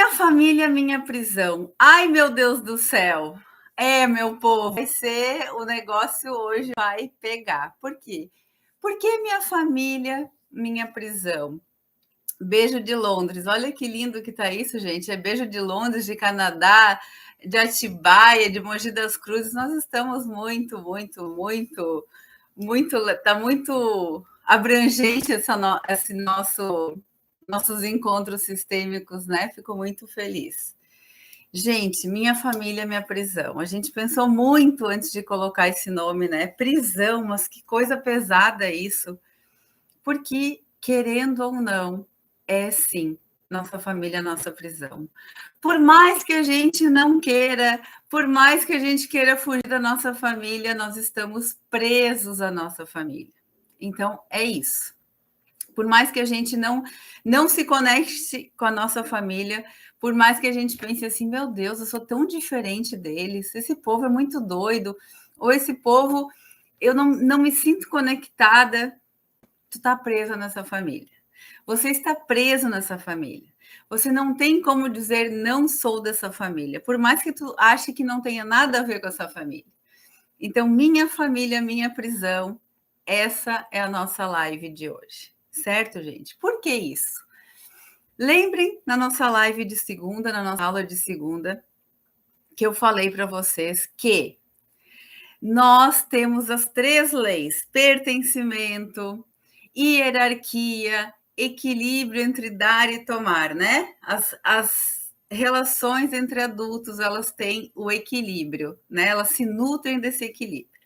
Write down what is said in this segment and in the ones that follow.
Minha família, minha prisão. Ai, meu Deus do céu. Meu povo, vai ser o negócio hoje vai pegar. Por quê? Porque minha família, minha prisão. Beijo de Londres. Olha que lindo que tá isso, gente. É beijo de Londres, de Canadá, de Atibaia, de Mogi das Cruzes. Nós estamos tá muito abrangente esse nossos encontros sistêmicos, né? Fico muito feliz. Gente, minha família, minha prisão. A gente pensou muito antes de colocar esse nome, né? Prisão, mas que coisa pesada isso. Porque, querendo ou não, é sim nossa família, nossa prisão. Por mais que a gente não queira, por mais que a gente queira fugir da nossa família, nós estamos presos à nossa família. Então, é isso. Por mais que a gente não se conecte com a nossa família, por mais que a gente pense assim, meu Deus, eu sou tão diferente deles, esse povo é muito doido, ou esse povo, eu não me sinto conectada, tu está presa nessa família. Você está preso nessa família. Você não tem como dizer não sou dessa família, por mais que tu ache que não tenha nada a ver com essa família. Então, minha família, minha prisão, essa é a nossa live de hoje. Certo, gente? Por que isso? Lembrem na nossa live de segunda, na nossa aula de segunda, que eu falei para vocês que nós temos as 3 leis: pertencimento, hierarquia, equilíbrio entre dar e tomar, né? As relações entre adultos, elas têm o equilíbrio, né? Elas se nutrem desse equilíbrio.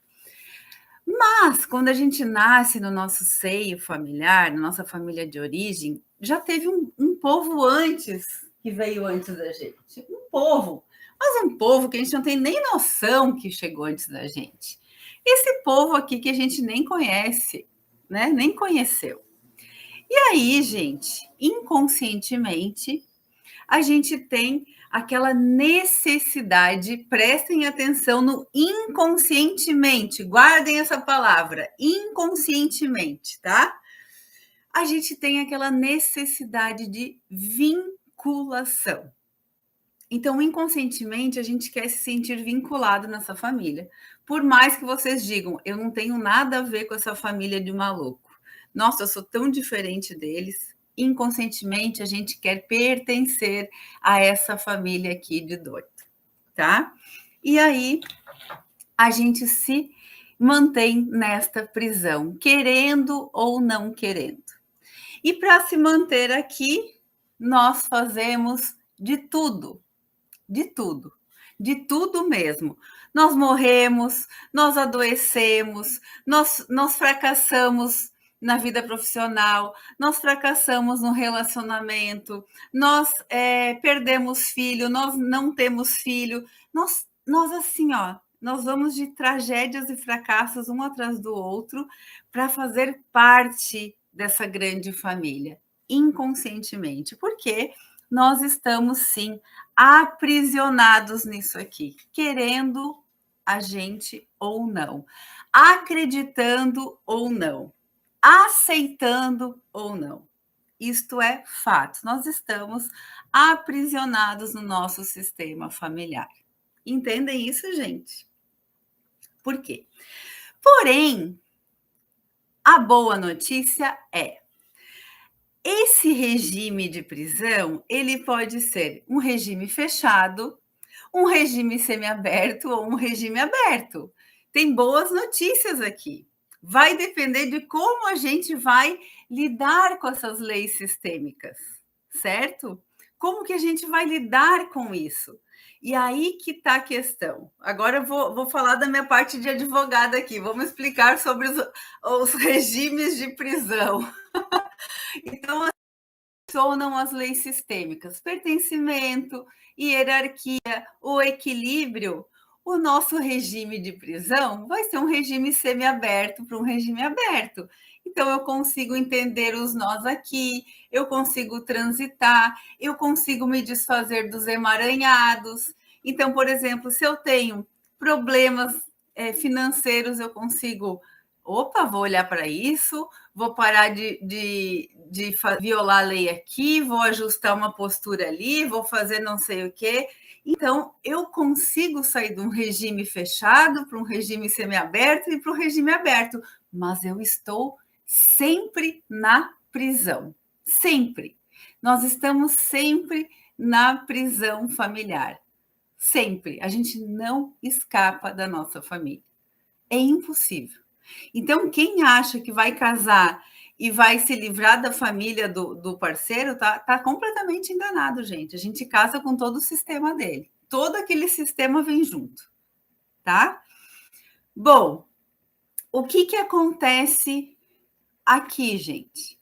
Mas, quando a gente nasce no nosso seio familiar, na nossa família de origem, já teve um povo antes, que veio antes da gente. Um povo. Mas um povo que a gente não tem nem noção que chegou antes da gente. Esse povo aqui que a gente nem conhece, né? Nem conheceu. E aí, gente, inconscientemente, a gente tem aquela necessidade, prestem atenção no inconscientemente, guardem essa palavra, inconscientemente, tá? A gente tem aquela necessidade de vinculação. Então, inconscientemente, a gente quer se sentir vinculado nessa família. Por mais que vocês digam, eu não tenho nada a ver com essa família de maluco. Nossa, eu sou tão diferente deles. Inconscientemente, a gente quer pertencer a essa família aqui de doido, tá? E aí, a gente se mantém nesta prisão, querendo ou não querendo. E para se manter aqui, nós fazemos de tudo de tudo mesmo. Nós morremos, nós adoecemos, nós fracassamos na vida profissional, nós fracassamos no relacionamento, nós perdemos filho, nós não temos filho, nós assim, ó, nós vamos de tragédias e fracassos um atrás do outro para fazer parte dessa grande família, inconscientemente, porque nós estamos sim aprisionados nisso aqui, querendo a gente ou não, acreditando ou não, aceitando ou não. Isto é fato. Nós estamos aprisionados no nosso sistema familiar. Entendem isso, gente? Por quê? Porém, a boa notícia é esse regime de prisão, ele pode ser um regime fechado, um regime semiaberto ou um regime aberto. Tem boas notícias aqui. Vai depender de como a gente vai lidar com essas leis sistêmicas, certo? Como que a gente vai lidar com isso? E aí que está a questão. Agora eu vou falar da minha parte de advogada aqui. Vamos explicar sobre os regimes de prisão. Então, funcionam as leis sistêmicas, pertencimento, hierarquia, o equilíbrio, o nosso regime de prisão vai ser um regime semiaberto para um regime aberto. Então, eu consigo entender os nós aqui, eu consigo transitar, eu consigo me desfazer dos emaranhados. Então, por exemplo, se eu tenho problemas financeiros, eu consigo Opa, vou olhar para isso, vou parar de violar a lei aqui, vou ajustar uma postura ali, vou fazer não sei o quê. Então, eu consigo sair de um regime fechado para um regime semiaberto e para um regime aberto, mas eu estou sempre na prisão. Sempre. Nós estamos sempre na prisão familiar. Sempre. A gente não escapa da nossa família. É impossível. Então, quem acha que vai casar e vai se livrar da família do parceiro, tá completamente enganado, gente. A gente casa com todo o sistema dele. Todo aquele sistema vem junto, tá? Bom, o que acontece aqui, gente?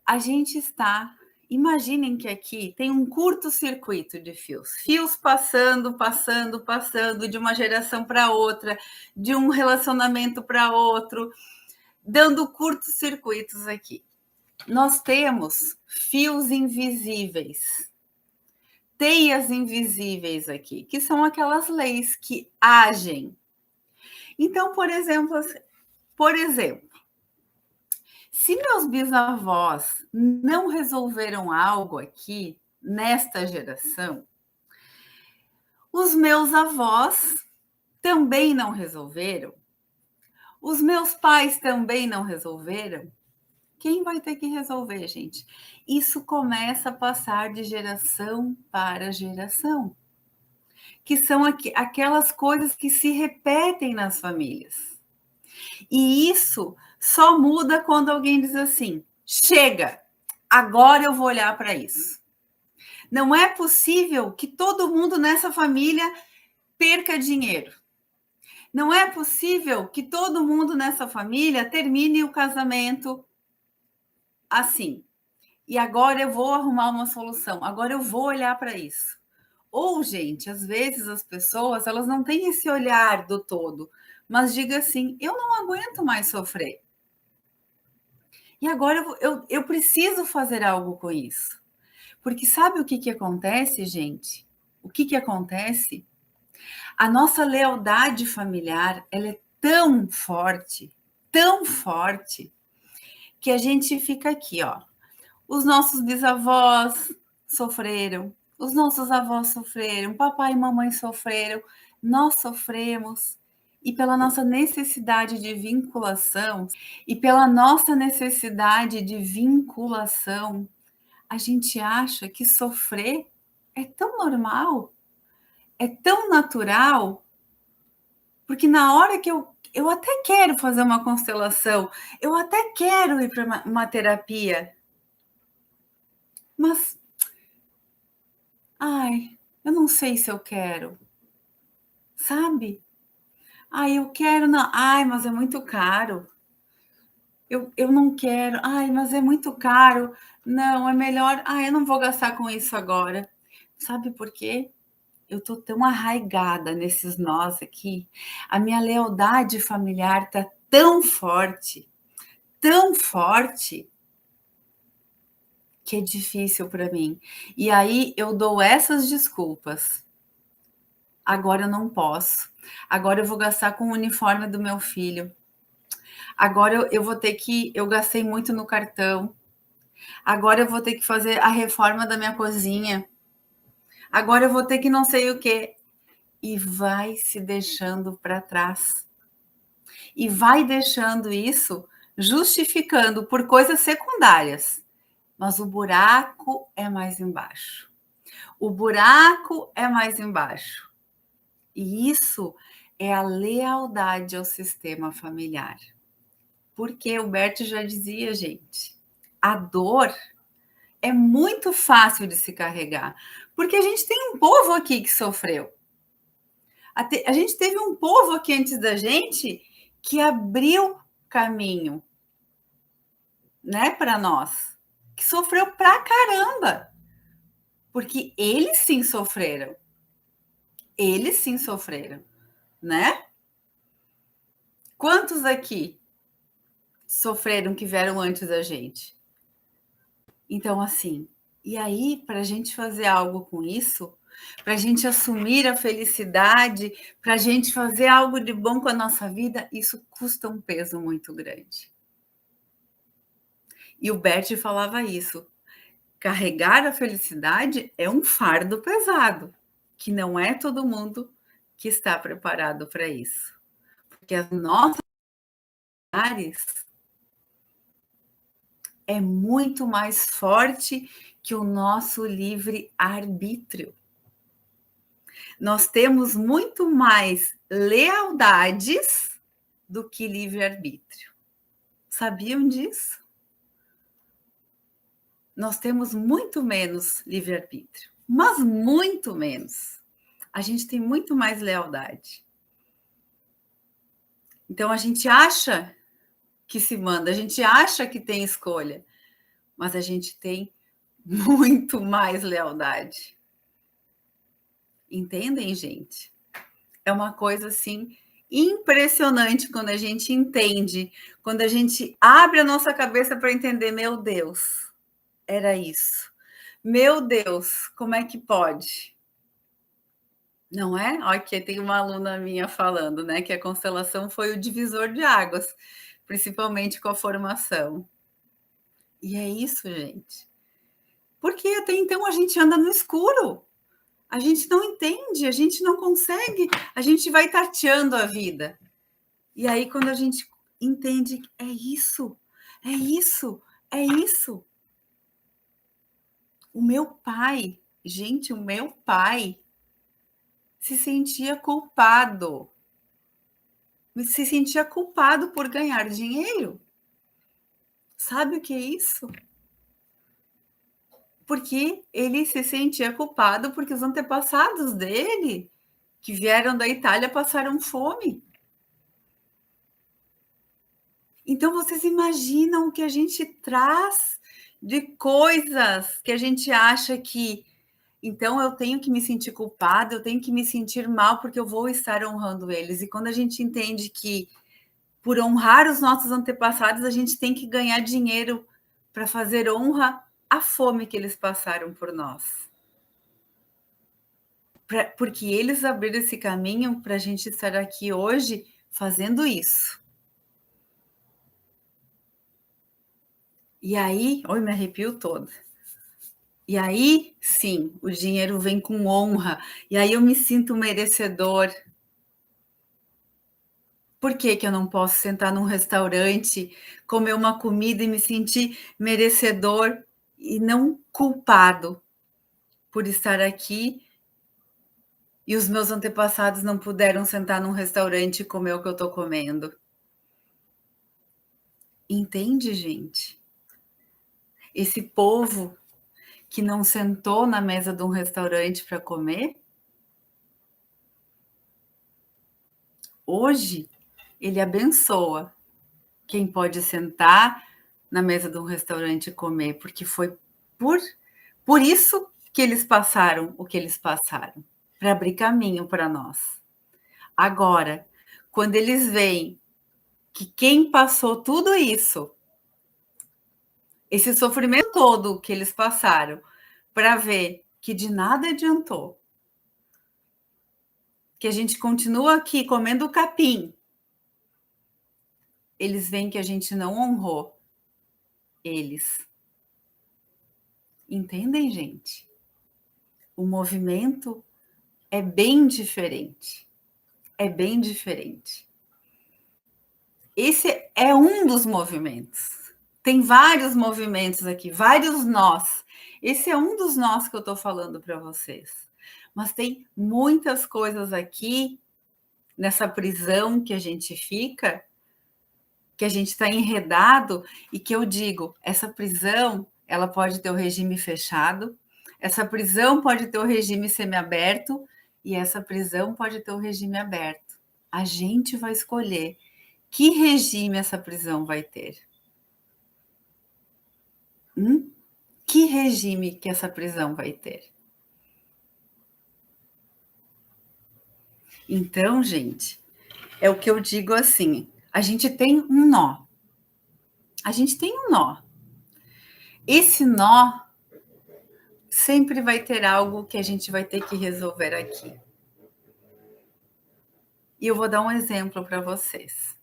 A gente está. Imaginem que aqui tem um curto-circuito de fios. Fios passando, passando, passando de uma geração para outra, de um relacionamento para outro, dando curtos-circuitos aqui. Nós temos fios invisíveis, teias invisíveis aqui, que são aquelas leis que agem. Então, por exemplo, se meus bisavós não resolveram algo aqui nesta geração, os meus avós também não resolveram, os meus pais também não resolveram. Quem vai ter que resolver, gente? Isso começa a passar de geração para geração, que são aquelas coisas que se repetem nas famílias. E isso só muda quando alguém diz assim: chega, agora eu vou olhar para isso. Não é possível que todo mundo nessa família perca dinheiro. Não é possível que todo mundo nessa família termine o casamento assim. E agora eu vou arrumar uma solução. Agora eu vou olhar para isso. Ou, gente, às vezes as pessoas elas não têm esse olhar do todo, mas diga assim: eu não aguento mais sofrer. E agora eu preciso fazer algo com isso. Porque sabe o que acontece, gente? O que acontece? A nossa lealdade familiar ela é tão forte, que a gente fica aqui, ó. Os nossos bisavós sofreram, os nossos avós sofreram, papai e mamãe sofreram, nós sofremos. E pela nossa necessidade de vinculação, a gente acha que sofrer é tão normal, é tão natural, porque na hora que eu até quero fazer uma constelação, eu até quero ir para uma terapia, mas, ai, eu não sei se eu quero, sabe? Ai, eu quero, não. Ai, mas é muito caro. Eu não quero. Ai, mas é muito caro. Não, é melhor. Ai, eu não vou gastar com isso agora. Sabe por quê? Eu tô tão arraigada nesses nós aqui. A minha lealdade familiar tá tão forte, que é difícil para mim. E aí eu dou essas desculpas. Agora eu não posso. Agora eu vou gastar com o uniforme do meu filho. Agora eu vou ter que. Eu gastei muito no cartão. Agora eu vou ter que fazer a reforma da minha cozinha. Agora eu vou ter que não sei o quê. E vai se deixando para trás. E vai deixando isso justificando por coisas secundárias. Mas o buraco é mais embaixo. O buraco é mais embaixo. E isso é a lealdade ao sistema familiar. Porque o Bert já dizia, gente, a dor é muito fácil de se carregar, porque a gente tem um povo aqui que sofreu. A gente teve um povo aqui antes da gente que abriu caminho, né, para nós, que sofreu pra caramba, porque eles sim sofreram, né? Quantos aqui sofreram que vieram antes da gente? Então, assim, e aí, para a gente fazer algo com isso, para a gente assumir a felicidade, para a gente fazer algo de bom com a nossa vida, isso custa um peso muito grande. E o Bert falava isso. Carregar a felicidade é um fardo pesado, que não é todo mundo que está preparado para isso. Porque as nossas áreas é muito mais forte que o nosso livre arbítrio. Nós temos muito mais lealdades do que livre arbítrio. Sabiam disso? Nós temos muito menos livre arbítrio, mas muito menos. A gente tem muito mais lealdade. Então a gente acha que se manda, a gente acha que tem escolha, mas a gente tem muito mais lealdade. Entendem, gente? É uma coisa assim impressionante quando a gente entende, quando a gente abre a nossa cabeça para entender, meu Deus, era isso. Meu Deus, como é que pode? Não é? Olha, aqui tem uma aluna minha falando, né, que a constelação foi o divisor de águas, principalmente com a formação. E é isso, gente. Porque até então a gente anda no escuro. A gente não entende, a gente não consegue, a gente vai tateando a vida. E aí, quando a gente entende, é isso, é isso, é isso. O meu pai, gente, o meu pai se sentia culpado. Se sentia culpado por ganhar dinheiro. Sabe o que é isso? Porque ele se sentia culpado porque os antepassados dele, que vieram da Itália, passaram fome. Então, vocês imaginam o que a gente traz de coisas que a gente acha que, então, eu tenho que me sentir culpada, eu tenho que me sentir mal porque eu vou estar honrando eles. E quando a gente entende que, por honrar os nossos antepassados, a gente tem que ganhar dinheiro para fazer honra à fome que eles passaram por nós. Porque eles abriram esse caminho para a gente estar aqui hoje fazendo isso. E aí, oi, me arrepio toda. E aí, sim, o dinheiro vem com honra. E aí eu me sinto merecedor. Por que que eu não posso sentar num restaurante, comer uma comida e me sentir merecedor e não culpado por estar aqui e os meus antepassados não puderam sentar num restaurante e comer o que eu estou comendo? Entende, gente? Esse povo que não sentou na mesa de um restaurante para comer, hoje ele abençoa quem pode sentar na mesa de um restaurante e comer, porque foi por isso que eles passaram o que eles passaram, para abrir caminho para nós. Agora, quando eles veem que quem passou tudo isso, esse sofrimento todo que eles passaram, para ver que de nada adiantou, que a gente continua aqui comendo capim, eles veem que a gente não honrou eles. Entendem, gente? O movimento é bem diferente. É bem diferente. Esse é um dos movimentos. Tem vários movimentos aqui, vários nós. Esse é um dos nós que eu estou falando para vocês. Mas tem muitas coisas aqui nessa prisão que a gente fica, que a gente está enredado e que eu digo, essa prisão, ela pode ter o regime fechado, essa prisão pode ter o regime semiaberto e essa prisão pode ter o regime aberto. A gente vai escolher que regime essa prisão vai ter. Que regime que essa prisão vai ter? Então, gente, é o que eu digo assim, a gente tem um nó. A gente tem um nó. Esse nó, sempre vai ter algo que a gente vai ter que resolver aqui. E eu vou dar um exemplo para vocês.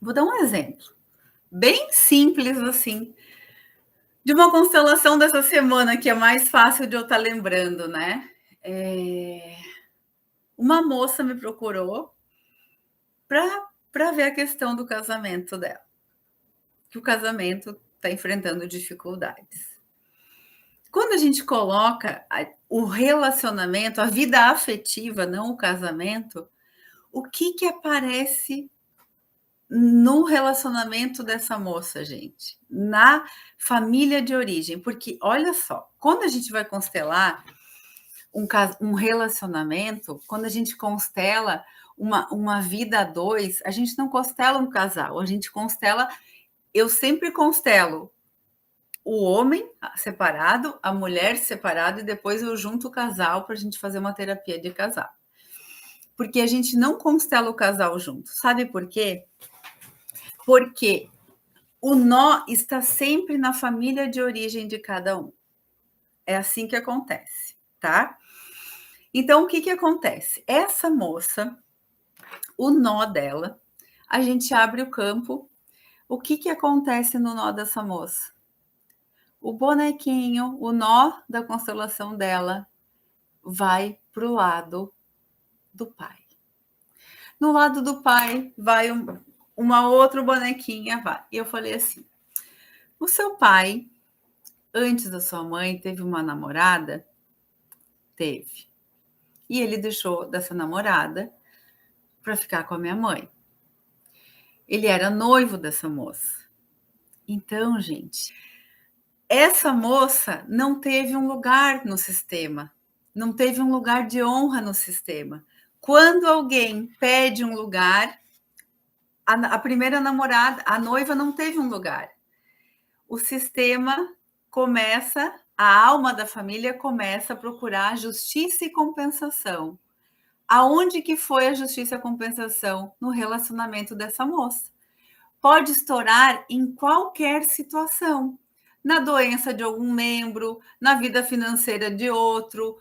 Vou dar um exemplo bem simples assim, de uma constelação dessa semana que é mais fácil de eu estar lembrando, né? Uma moça me procurou para ver a questão do casamento dela, que o casamento está enfrentando dificuldades. Quando a gente coloca o relacionamento, a vida afetiva, não o casamento, o que aparece no relacionamento dessa moça, gente? Na família de origem. Porque, olha só, quando a gente vai constelar um relacionamento, quando a gente constela uma vida a dois, a gente não constela um casal, a gente constela. Eu sempre constelo o homem separado, a mulher separada, e depois eu junto o casal para a gente fazer uma terapia de casal. Porque a gente não constela o casal junto. Sabe por quê? Porque o nó está sempre na família de origem de cada um. É assim que acontece, tá? Então, o que acontece? Essa moça, o nó dela, a gente abre o campo. O que acontece no nó dessa moça? O bonequinho, o nó da constelação dela, vai para o lado do pai. No lado do pai, vai uma outra bonequinha, vai. E eu falei assim, o seu pai, antes da sua mãe, teve uma namorada? Teve. E ele deixou dessa namorada para ficar com a minha mãe. Ele era noivo dessa moça. Então, gente, essa moça não teve um lugar no sistema, não teve um lugar de honra no sistema. Quando alguém pede um lugar, a primeira namorada, a noiva não teve um lugar. O sistema começa, a alma da família começa a procurar justiça e compensação. Aonde que foi a justiça e a compensação? No relacionamento dessa moça. Pode estourar em qualquer situação. Na doença de algum membro, na vida financeira de outro,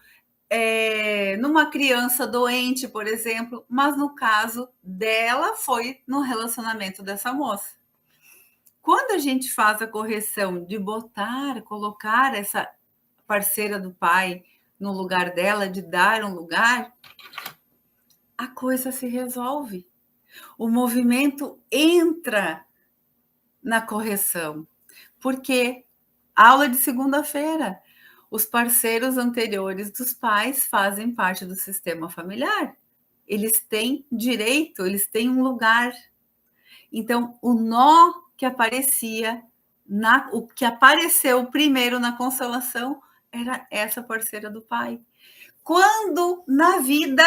numa criança doente, por exemplo, mas no caso dela foi no relacionamento dessa moça. Quando a gente faz a correção de colocar essa parceira do pai no lugar dela, de dar um lugar, a coisa se resolve. O movimento entra na correção. Porque aula de segunda-feira, os parceiros anteriores dos pais fazem parte do sistema familiar. Eles têm direito, eles têm um lugar. Então, o nó que aparecia, o que apareceu primeiro na constelação era essa parceira do pai. Quando na vida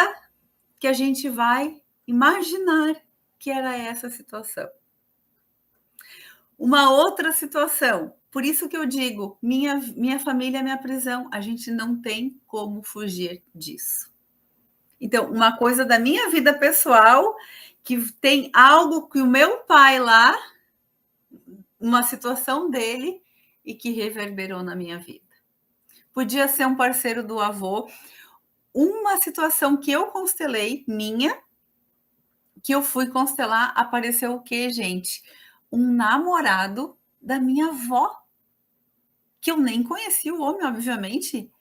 que a gente vai imaginar que era essa situação? Uma outra situação, por isso que eu digo, minha família é minha prisão, a gente não tem como fugir disso. Então, uma coisa da minha vida pessoal, que tem algo que o meu pai lá, uma situação dele, e que reverberou na minha vida. Podia ser um parceiro do avô, uma situação que eu constelei, minha, que eu fui constelar, apareceu o quê, gente? Um namorado da minha avó, que eu nem conhecia o homem, obviamente,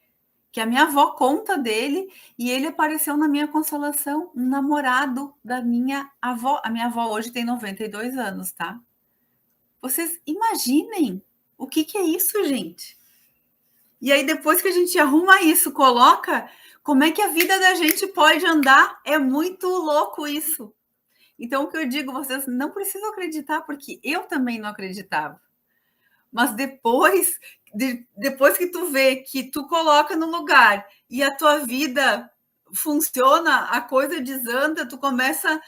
que a minha avó conta dele, e ele apareceu na minha constelação, um namorado da minha avó. A minha avó hoje tem 92 anos, tá? Vocês imaginem o que é isso, gente? E aí, depois que a gente arruma isso, coloca, como é que a vida da gente pode andar? É muito louco isso. Então, o que eu digo, vocês não precisam acreditar, porque eu também não acreditava. Mas depois que tu vê que tu coloca no lugar e a tua vida funciona, a coisa desanda, tu começa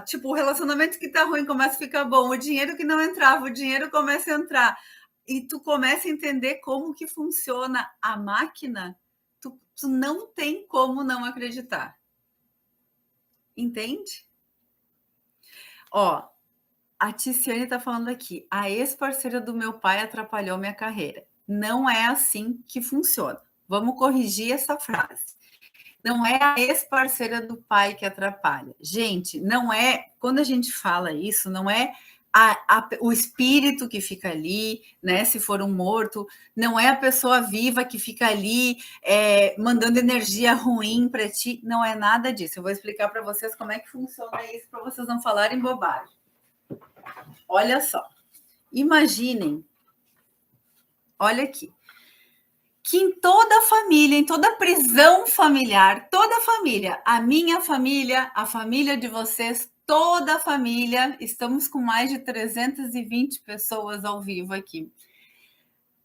tipo, o relacionamento que tá ruim começa a ficar bom, o dinheiro que não entrava, o dinheiro começa a entrar, e tu começa a entender como que funciona a máquina, tu não tem como não acreditar. Entende? Ó, a Ticiane está falando aqui. A ex-parceira do meu pai atrapalhou minha carreira. Não é assim que funciona. Vamos corrigir essa frase. Não é a ex-parceira do pai que atrapalha. Gente, não é. Quando a gente fala isso, não é o espírito que fica ali, né? Se for um morto, não é a pessoa viva que fica ali mandando energia ruim para ti. Não é nada disso. Eu vou explicar para vocês como é que funciona isso, para vocês não falarem bobagem. Olha só. Imaginem. Olha aqui. Que em toda família, em toda prisão familiar, toda família, a minha família, a família de vocês, toda a família, estamos com mais de 320 pessoas ao vivo aqui.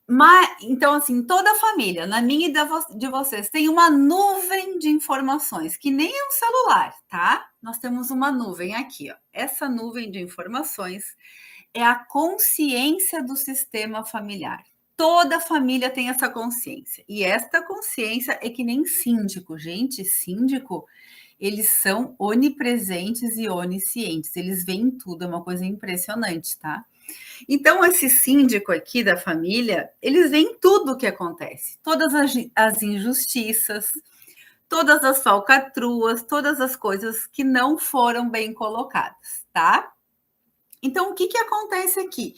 Mas, então, assim, toda a família, na minha e de vocês, tem uma nuvem de informações, que nem é um celular, tá? Nós temos uma nuvem aqui, ó. Essa nuvem de informações é a consciência do sistema familiar. Toda família tem essa consciência. E esta consciência é que nem síndico, gente. Síndico, eles são onipresentes e oniscientes. Eles veem tudo, é uma coisa impressionante, tá? Então, esse síndico aqui da família, eles veem tudo o que acontece. Todas as injustiças, todas as falcatruas, todas as coisas que não foram bem colocadas, tá? Então, o que acontece aqui?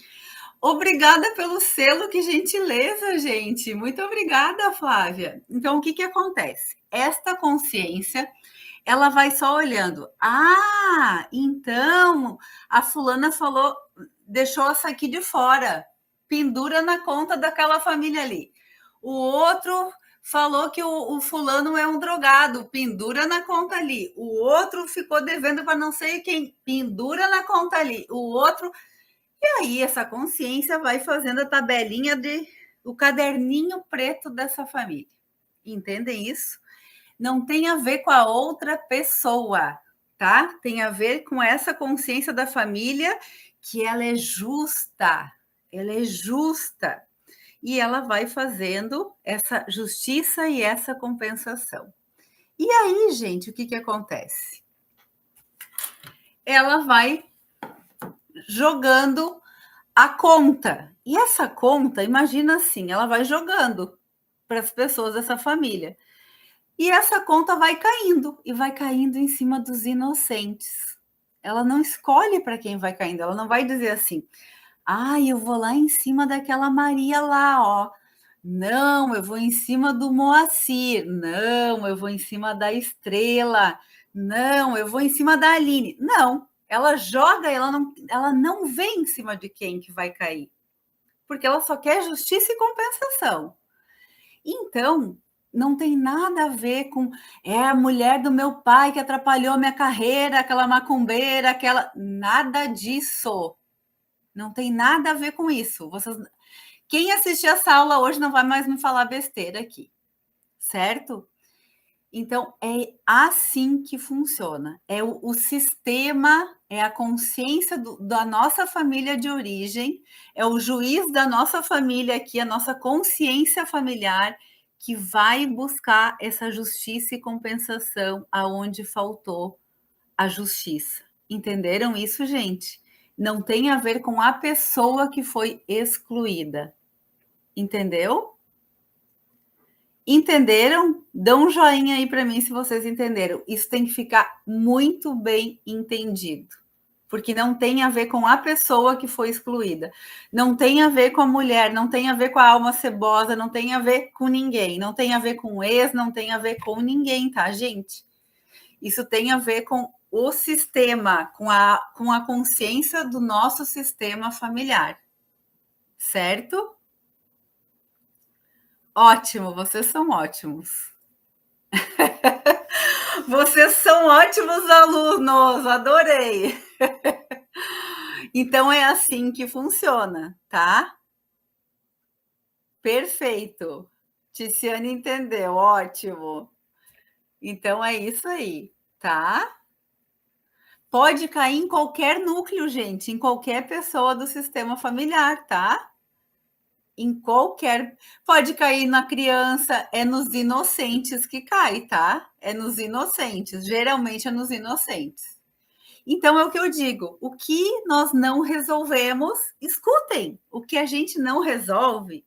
Obrigada pelo selo, que gentileza, gente. Muito obrigada, Flávia. Então, o que acontece? Esta consciência, ela vai só olhando. Ah, então a fulana falou, deixou essa aqui de fora, pendura na conta daquela família ali. O outro falou que o fulano é um drogado, pendura na conta ali. O outro ficou devendo para não sei quem, pendura na conta ali. O outro... E aí, essa consciência vai fazendo a tabelinha o caderninho preto dessa família. Entendem isso? Não tem a ver com a outra pessoa, tá? Tem a ver com essa consciência da família, que ela é justa. Ela é justa. E ela vai fazendo essa justiça e essa compensação. E aí, gente, o que acontece? Ela vai jogando a conta. E essa conta, imagina assim, ela vai jogando para as pessoas dessa família. E essa conta vai caindo, e vai caindo em cima dos inocentes. Ela não escolhe para quem vai caindo, ela não vai dizer assim, eu vou lá em cima daquela Maria lá, ó. Não, eu vou em cima do Moacir. Não, eu vou em cima da Estrela. Não, eu vou em cima da Aline. Não, ela joga, ela não vê em cima de quem que vai cair, porque ela só quer justiça e compensação. Então, não tem nada a ver com a mulher do meu pai que atrapalhou minha carreira, aquela macumbeira, nada disso. Não tem nada a ver com isso. Quem assistir essa aula hoje não vai mais me falar besteira aqui, certo? Então, é assim que funciona. É o sistema, é a consciência da nossa família de origem, é o juiz da nossa família aqui, a nossa consciência familiar, que vai buscar essa justiça e compensação aonde faltou a justiça. Entenderam isso, gente? Não tem a ver com a pessoa que foi excluída. Entendeu? Entenderam? Dão um joinha aí para mim se vocês entenderam. Isso tem que ficar muito bem entendido, porque não tem a ver com a pessoa que foi excluída, não tem a ver com a mulher, não tem a ver com a alma cebosa, não tem a ver com ninguém, não tem a ver com o ex, não tem a ver com ninguém, tá, gente? Isso tem a ver com o sistema, com a consciência do nosso sistema familiar, certo? Ótimo, vocês são ótimos. Vocês são ótimos alunos, adorei. Então é assim que funciona, tá? Perfeito. Ticiane entendeu, ótimo. Então é isso aí, tá? Pode cair em qualquer núcleo, gente, em qualquer pessoa do sistema familiar, tá? Em qualquer. Pode cair na criança, é nos inocentes que cai, tá? É nos inocentes, geralmente é nos inocentes. Então é o que eu digo, o que nós não resolvemos, escutem, o que a gente não resolve,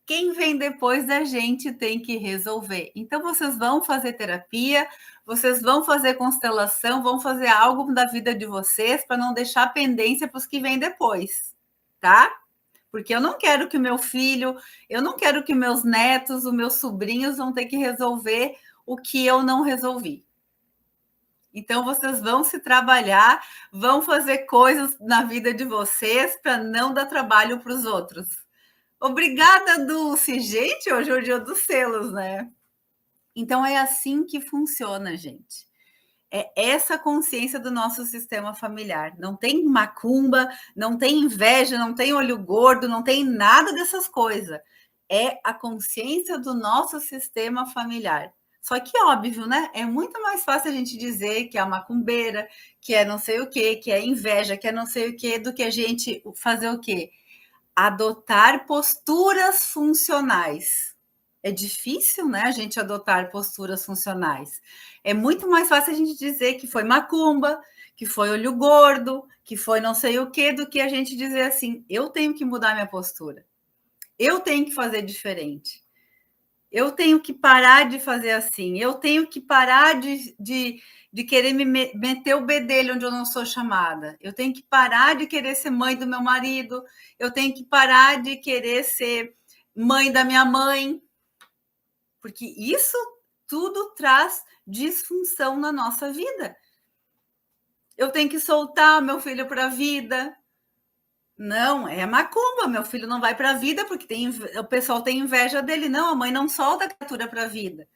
quem vem depois da gente tem que resolver. Então, vocês vão fazer terapia, vocês vão fazer constelação, vão fazer algo da vida de vocês para não deixar pendência para os que vêm depois, tá? Porque eu não quero que o meu filho, eu não quero que meus netos, os meus sobrinhos vão ter que resolver o que eu não resolvi. Então, vocês vão se trabalhar, vão fazer coisas na vida de vocês para não dar trabalho para os outros. Obrigada, Dulce. Gente, hoje é o dia dos selos, né? Então, é assim que funciona, gente. É essa consciência do nosso sistema familiar. Não tem macumba, não tem inveja, não tem olho gordo, não tem nada dessas coisas. É a consciência do nosso sistema familiar. Só que, óbvio, né? É muito mais fácil a gente dizer que é macumbeira, que é não sei o quê, que é inveja, que é não sei o quê, do que a gente fazer o quê? Adotar posturas funcionais. É difícil, né, a gente adotar posturas funcionais. É muito mais fácil a gente dizer que foi macumba, que foi olho gordo, que foi não sei o quê, do que a gente dizer assim, eu tenho que mudar minha postura. Eu tenho que fazer diferente. Eu tenho que parar de fazer assim. Eu tenho que parar de querer me meter o bedelho onde eu não sou chamada. Eu tenho que parar de querer ser mãe do meu marido. Eu tenho que parar de querer ser mãe da minha mãe. Porque isso tudo traz disfunção na nossa vida. Eu tenho que soltar meu filho para a vida. Não, é macumba. Meu filho não vai para a vida porque o pessoal tem inveja dele. Não, a mãe não solta a criatura para a vida.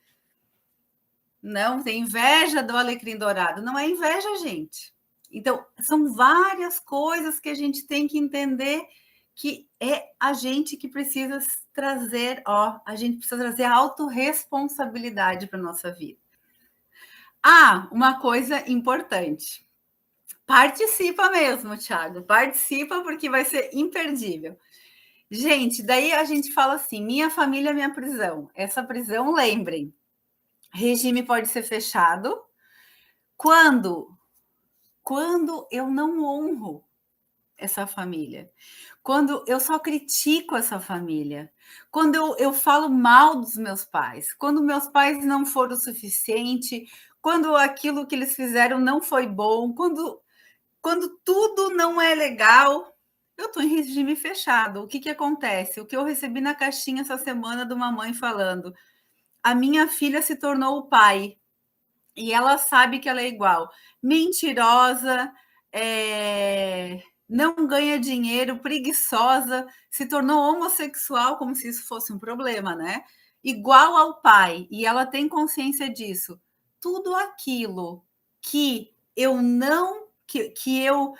Não, tem inveja do alecrim dourado. Não é inveja, gente. Então, são várias coisas que a gente tem que entender que é a gente que precisa trazer, a gente precisa trazer autorresponsabilidade para a nossa vida. Ah, uma coisa importante. Participa mesmo, Thiago. Participa porque vai ser imperdível. Gente, daí a gente fala assim: minha família é minha prisão. Essa prisão, lembrem, regime pode ser fechado quando eu não honro essa família, quando eu só critico essa família, quando eu falo mal dos meus pais, quando meus pais não foram o suficiente, quando aquilo que eles fizeram não foi bom, quando tudo não é legal, eu estou em regime fechado. O que acontece? O que eu recebi na caixinha essa semana de uma mãe falando: a minha filha se tornou o pai e ela sabe que ela é igual. Mentirosa, não ganha dinheiro, preguiçosa, se tornou homossexual, como se isso fosse um problema, né? Igual ao pai, e ela tem consciência disso. Tudo aquilo que eu não, que eu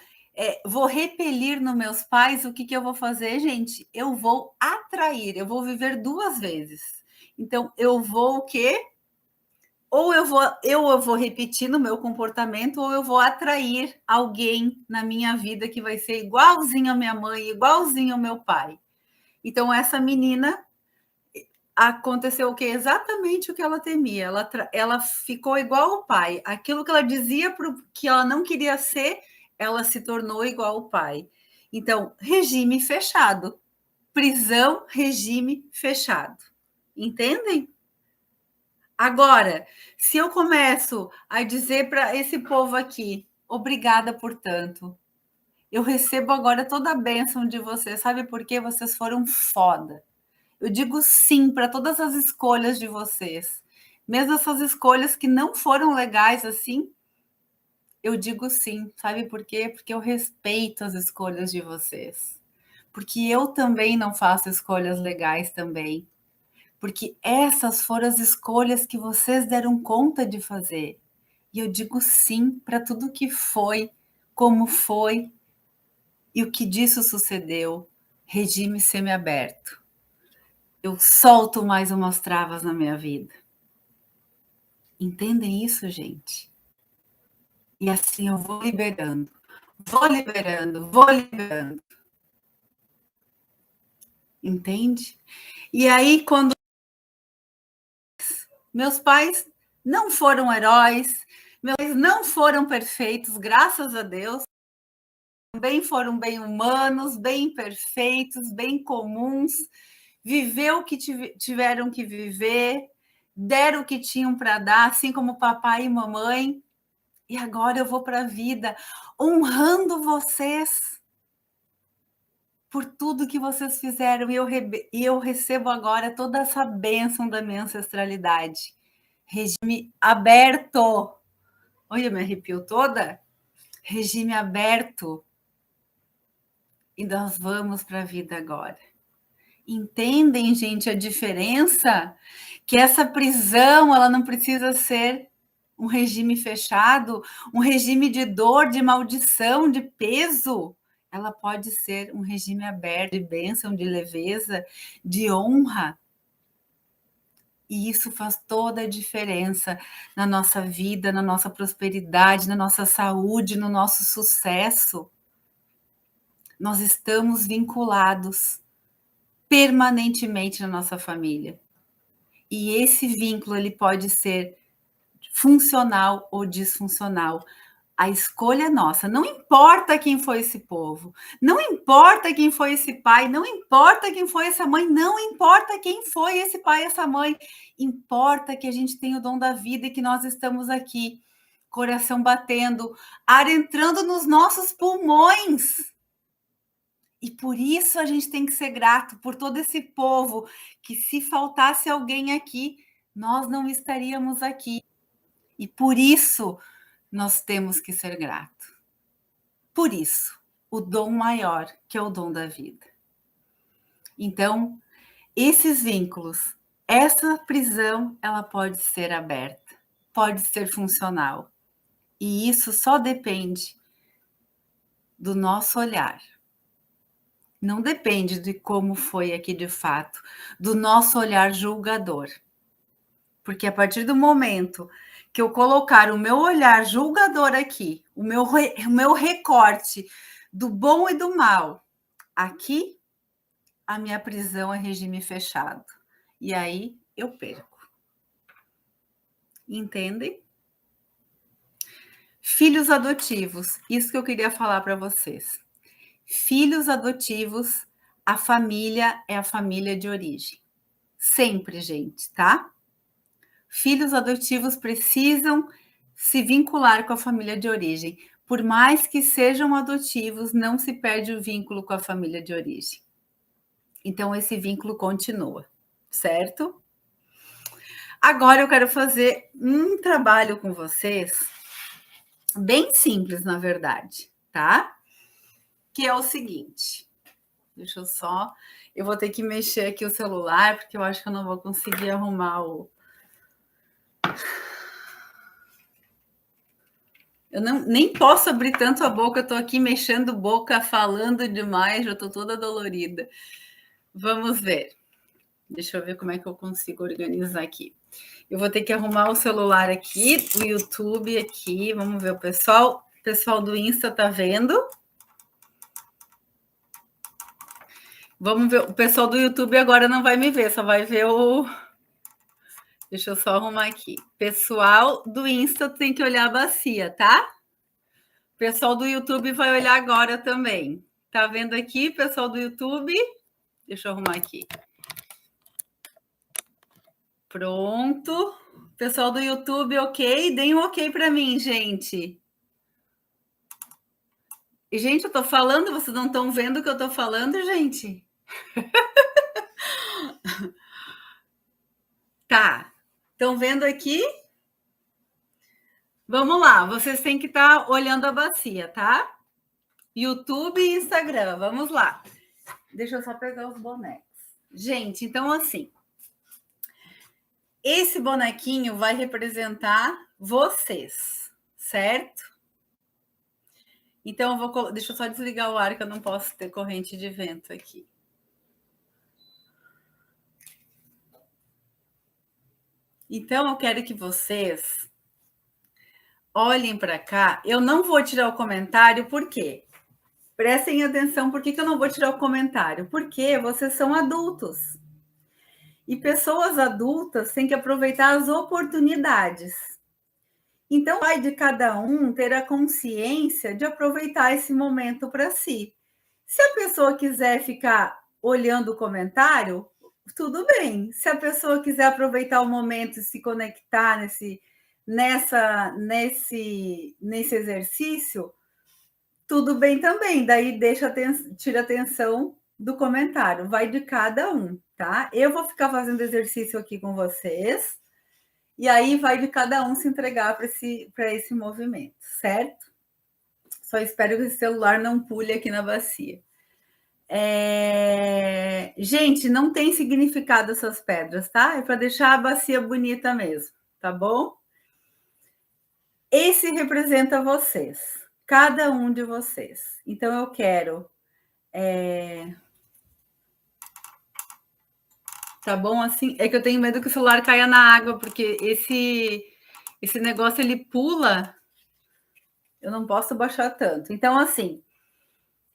vou repelir nos meus pais, o que eu vou fazer, gente? Eu vou atrair, eu vou viver duas vezes. Então, eu vou o quê? Ou eu vou repetir no meu comportamento, ou eu vou atrair alguém na minha vida que vai ser igualzinho a minha mãe, igualzinho ao meu pai. Então, essa menina aconteceu o que? Exatamente o que ela temia. Ela ficou igual ao pai. Aquilo que ela dizia que ela não queria ser, ela se tornou igual ao pai. Então, regime fechado. Prisão, regime fechado. Entendem? Agora, se eu começo a dizer para esse povo aqui, obrigada por tanto, eu recebo agora toda a bênção de vocês, sabe por quê? Vocês foram foda. Eu digo sim para todas as escolhas de vocês, mesmo essas escolhas que não foram legais assim, eu digo sim, sabe por quê? Porque eu respeito as escolhas de vocês, porque eu também não faço escolhas legais também. Porque essas foram as escolhas que vocês deram conta de fazer. E eu digo sim para tudo que foi, como foi e o que disso sucedeu. Regime semiaberto. Eu solto mais umas travas na minha vida. Entendem isso, gente? E assim eu vou liberando, vou liberando, vou liberando. Entende? E aí, quando meus pais não foram heróis, meus pais não foram perfeitos, graças a Deus, também foram bem humanos, bem perfeitos, bem comuns, viveu o que tiveram que viver, deram o que tinham para dar, assim como papai e mamãe, e agora eu vou para a vida honrando vocês por tudo que vocês fizeram, e eu recebo agora toda essa bênção da minha ancestralidade. Regime aberto. Olha, me arrepio toda. Regime aberto. E nós vamos para a vida agora. Entendem, gente, a diferença? Que essa prisão, ela não precisa ser um regime fechado, um regime de dor, de maldição, de peso. Ela pode ser um regime aberto, de bênção, de leveza, de honra. E isso faz toda a diferença na nossa vida, na nossa prosperidade, na nossa saúde, no nosso sucesso. Nós estamos vinculados permanentemente na nossa família. E esse vínculo ele pode ser funcional ou disfuncional. A escolha é nossa. Não importa quem foi esse povo, não importa quem foi esse pai, não importa quem foi essa mãe, não importa quem foi esse pai e essa mãe. Importa que a gente tem o dom da vida e que nós estamos aqui, coração batendo, ar entrando nos nossos pulmões. E por isso a gente tem que ser grato por todo esse povo, que se faltasse alguém aqui, nós não estaríamos aqui. E por isso nós temos que ser gratos. Por isso, o dom maior, que é o dom da vida. Então, esses vínculos, essa prisão, ela pode ser aberta, pode ser funcional. E isso só depende do nosso olhar. Não depende de como foi aqui de fato, do nosso olhar julgador. Porque a partir do momento que eu colocar o meu olhar julgador aqui, o meu recorte do bom e do mal, aqui, a minha prisão é regime fechado. E aí eu perco. Entendem? Filhos adotivos, isso que eu queria falar para vocês. Filhos adotivos, a família é a família de origem. Sempre, gente, tá? Filhos adotivos precisam se vincular com a família de origem. Por mais que sejam adotivos, não se perde o vínculo com a família de origem. Então, esse vínculo continua, certo? Agora eu quero fazer um trabalho com vocês, bem simples, na verdade, tá? Que é o seguinte. Deixa eu só... Eu vou ter que mexer aqui o celular, porque eu acho que eu não vou conseguir arrumar o... Eu nem posso abrir tanto a boca, eu estou aqui mexendo boca, falando demais, já estou toda dolorida. Vamos ver. Deixa eu ver como é que eu consigo organizar aqui. Eu vou ter que arrumar o celular aqui, o YouTube aqui. Vamos ver o pessoal. O pessoal do Insta tá vendo? Vamos ver. O pessoal do YouTube agora não vai me ver, só vai ver o... Deixa eu só arrumar aqui. Pessoal do Insta tem que olhar a bacia, tá? O pessoal do YouTube vai olhar agora também. Tá vendo aqui, pessoal do YouTube? Deixa eu arrumar aqui. Pronto. Pessoal do YouTube, ok? Deem um ok para mim, gente. E, gente, eu tô falando, vocês não estão vendo o que eu tô falando, gente? Tá. Estão vendo aqui? Vamos lá, vocês têm que estar olhando a bacia, tá? YouTube e Instagram, vamos lá. Deixa eu só pegar os bonecos. Gente, então assim, esse bonequinho vai representar vocês, certo? Então, deixa eu só desligar o ar, que eu não posso ter corrente de vento aqui. Então, eu quero que vocês olhem para cá. Eu não vou tirar o comentário, por quê? Prestem atenção, por que eu não vou tirar o comentário? Porque vocês são adultos. E pessoas adultas têm que aproveitar as oportunidades. Então, vai de cada um ter a consciência de aproveitar esse momento para si. Se a pessoa quiser ficar olhando o comentário, tudo bem. Se a pessoa quiser aproveitar o momento e se conectar nesse exercício, tudo bem também. Daí tira atenção do comentário. Vai de cada um, tá? Eu vou ficar fazendo exercício aqui com vocês. E aí vai de cada um se entregar para esse movimento, certo? Só espero que o celular não pule aqui na bacia. Gente, não tem significado essas pedras, tá? É para deixar a bacia bonita mesmo, tá bom? Esse representa vocês, cada um de vocês. Então eu quero. Tá bom assim? É que eu tenho medo que o celular caia na água, porque esse negócio ele pula. Eu não posso baixar tanto. Então, assim,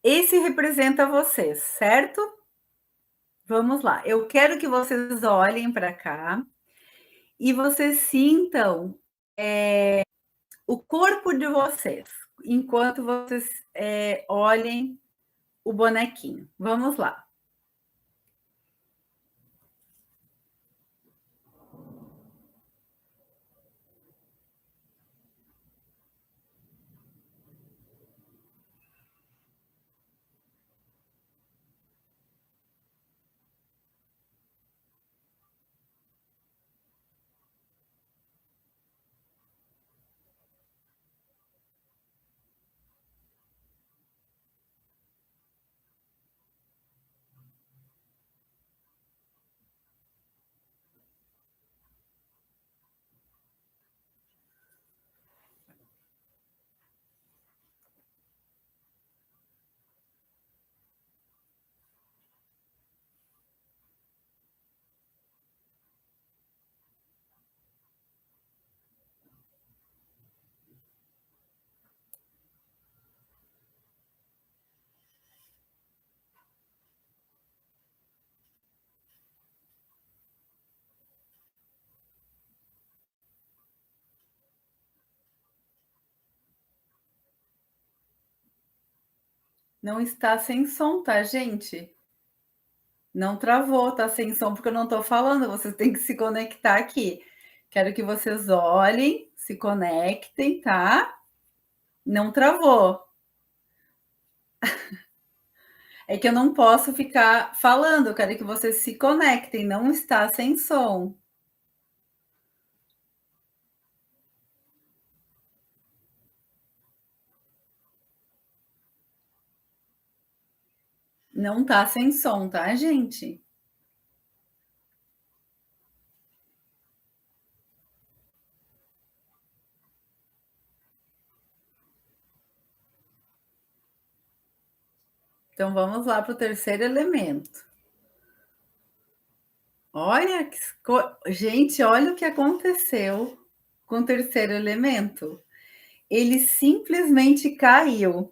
esse representa vocês, certo? Vamos lá. Eu quero que vocês olhem para cá e vocês sintam o corpo de vocês enquanto vocês olhem o bonequinho. Vamos lá. Não está sem som, tá, gente? Não travou, tá sem som porque eu não estou falando. Vocês têm que se conectar aqui. Quero que vocês olhem, se conectem, tá? Não travou. É que eu não posso ficar falando, eu quero que vocês se conectem, não está sem som. Não tá sem som, tá, gente? Então vamos lá para o terceiro elemento. Olha, gente, olha o que aconteceu com o terceiro elemento. Ele simplesmente caiu.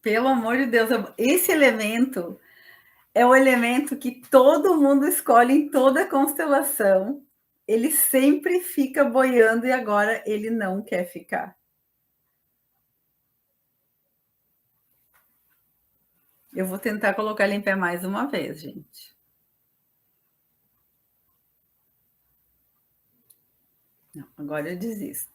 Pelo amor de Deus, esse elemento é o elemento que todo mundo escolhe em toda a constelação. Ele sempre fica boiando e agora ele não quer ficar. Eu vou tentar colocar ele em pé mais uma vez, gente. Não, agora eu desisto.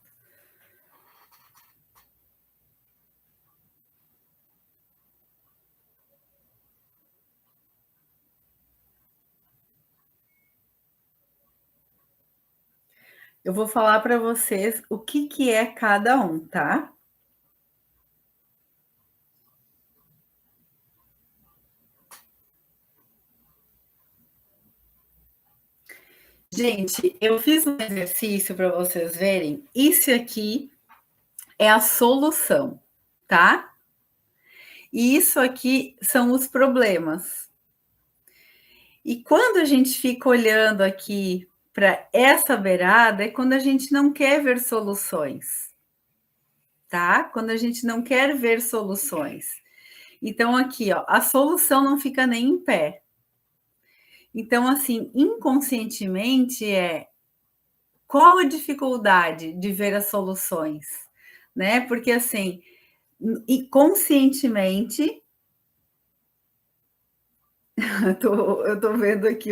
Eu vou falar para vocês o que é cada um, tá? Gente, eu fiz um exercício para vocês verem. Isso aqui é a solução, tá? E isso aqui são os problemas. E quando a gente fica olhando aqui para essa beirada, é quando a gente não quer ver soluções, tá? Quando a gente não quer ver soluções. Então, aqui, ó, a solução não fica nem em pé. Então, assim, inconscientemente qual a dificuldade de ver as soluções, né? Porque assim, e conscientemente, eu tô vendo aqui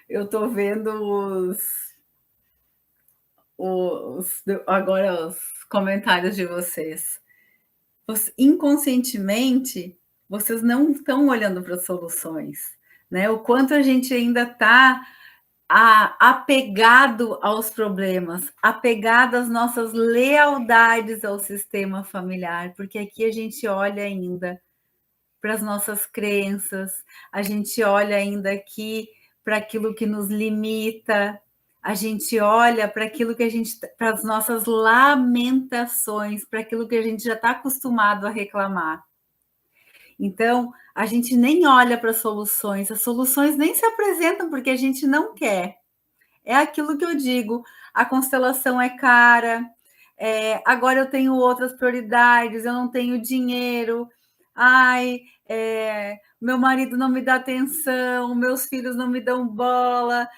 eu tô vendo agora os comentários de vocês. Inconscientemente, vocês não estão olhando para as soluções, né? O quanto a gente ainda está apegado aos problemas, apegado às nossas lealdades ao sistema familiar, porque aqui a gente olha ainda para as nossas crenças, a gente olha ainda aqui para aquilo que nos limita, a gente olha para aquilo que a gente, para as nossas lamentações, para aquilo que a gente já está acostumado a reclamar. Então, a gente nem olha para as soluções nem se apresentam porque a gente não quer. É aquilo que eu digo, a constelação é cara, agora eu tenho outras prioridades, eu não tenho dinheiro, meu marido não me dá atenção, meus filhos não me dão bola,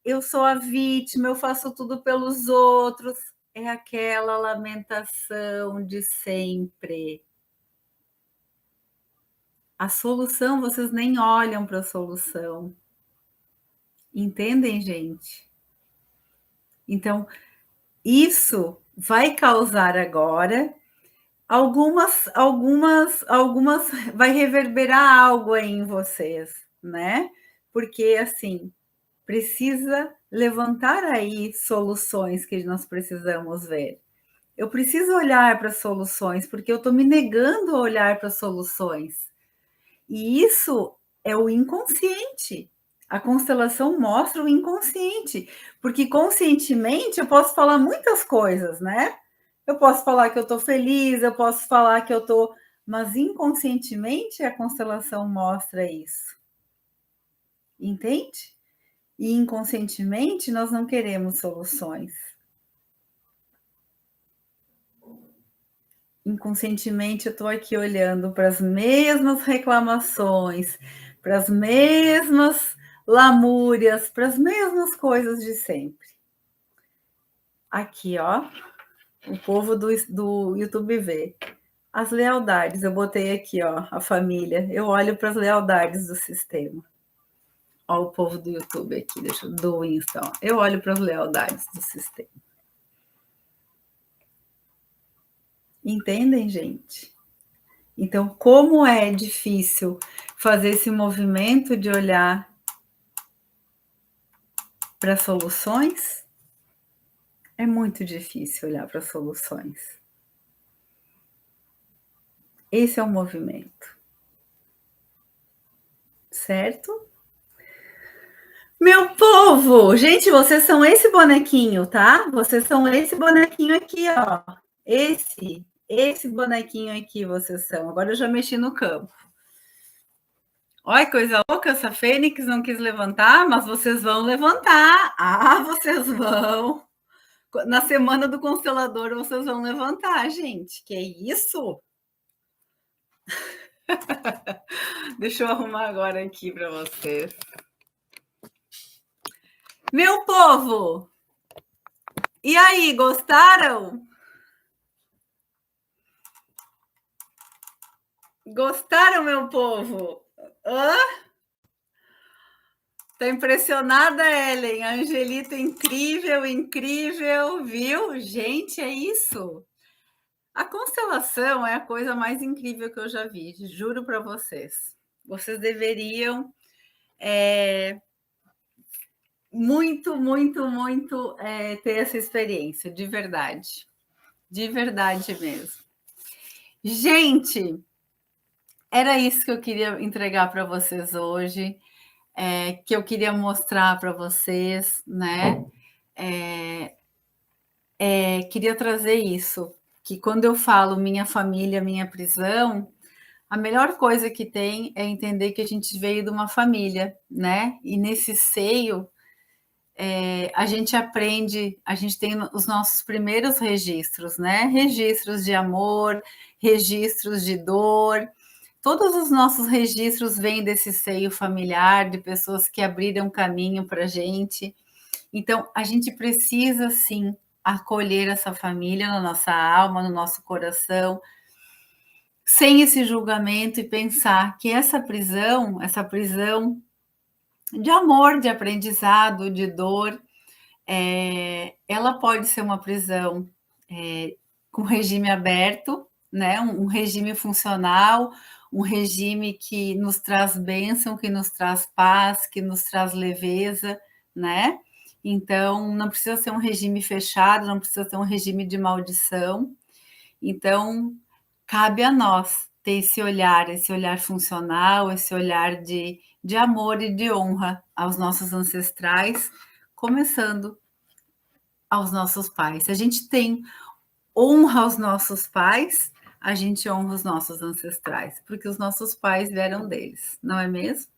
eu sou a vítima, eu faço tudo pelos outros. É aquela lamentação de sempre. A solução, vocês nem olham para a solução. Entendem, gente? Então, isso vai causar agora algumas vai reverberar algo aí em vocês, né? Porque assim, precisa levantar aí soluções que nós precisamos ver. Eu preciso olhar para as soluções, porque eu estou me negando a olhar para as soluções. E isso é o inconsciente. A constelação mostra o inconsciente, porque conscientemente eu posso falar muitas coisas, né? Eu posso falar que eu estou feliz, eu posso falar que eu estou. Mas inconscientemente a constelação mostra isso. Entende? E inconscientemente nós não queremos soluções. Inconscientemente eu estou aqui olhando para as mesmas reclamações, para as mesmas lamúrias, para as mesmas coisas de sempre. Aqui, ó, o povo do YouTube vê. As lealdades, eu botei aqui, ó, a família. Eu olho para as lealdades do sistema. Ó, o povo do YouTube aqui, do Insta. Ó. Eu olho para as lealdades do sistema. Entendem, gente? Então, como é difícil fazer esse movimento de olhar para soluções? É muito difícil olhar para soluções. Esse é o movimento. Certo? Meu povo! Gente, vocês são esse bonequinho, tá? Vocês são esse bonequinho aqui, ó. Esse bonequinho aqui vocês são. Agora eu já mexi no campo. Olha que coisa louca, essa Fênix não quis levantar, mas vocês vão levantar. Ah, vocês vão. Na semana do Constelador, vocês vão levantar, gente. Que isso? Deixa eu arrumar agora aqui para vocês. Meu povo! E aí, gostaram? Gostaram, meu povo? Hã? Tá impressionada, Ellen? A Angelita, incrível, incrível, viu? Gente, é isso. A constelação é a coisa mais incrível que eu já vi, juro para vocês. Vocês deveriam muito, muito, muito ter essa experiência, de verdade mesmo. Gente, era isso que eu queria entregar para vocês hoje, que eu queria mostrar para vocês, né? Queria trazer isso, que quando eu falo minha família, minha prisão, a melhor coisa que tem é entender que a gente veio de uma família, né? E nesse seio a gente aprende, a gente tem os nossos primeiros registros, né? Registros de amor, registros de dor, todos os nossos registros vêm desse seio familiar, de pessoas que abriram caminho para a gente. Então, a gente precisa, sim, acolher essa família na nossa alma, no nosso coração, sem esse julgamento e pensar que essa prisão de amor, de aprendizado, de dor, ela pode ser uma prisão com regime aberto, né? Um regime funcional, um regime que nos traz bênção, que nos traz paz, que nos traz leveza, né? Então, não precisa ser um regime fechado, não precisa ser um regime de maldição. Então, cabe a nós ter esse olhar funcional, esse olhar de amor e de honra aos nossos ancestrais, começando aos nossos pais. Se a gente tem honra aos nossos pais, a gente honra os nossos ancestrais, porque os nossos pais vieram deles, não é mesmo?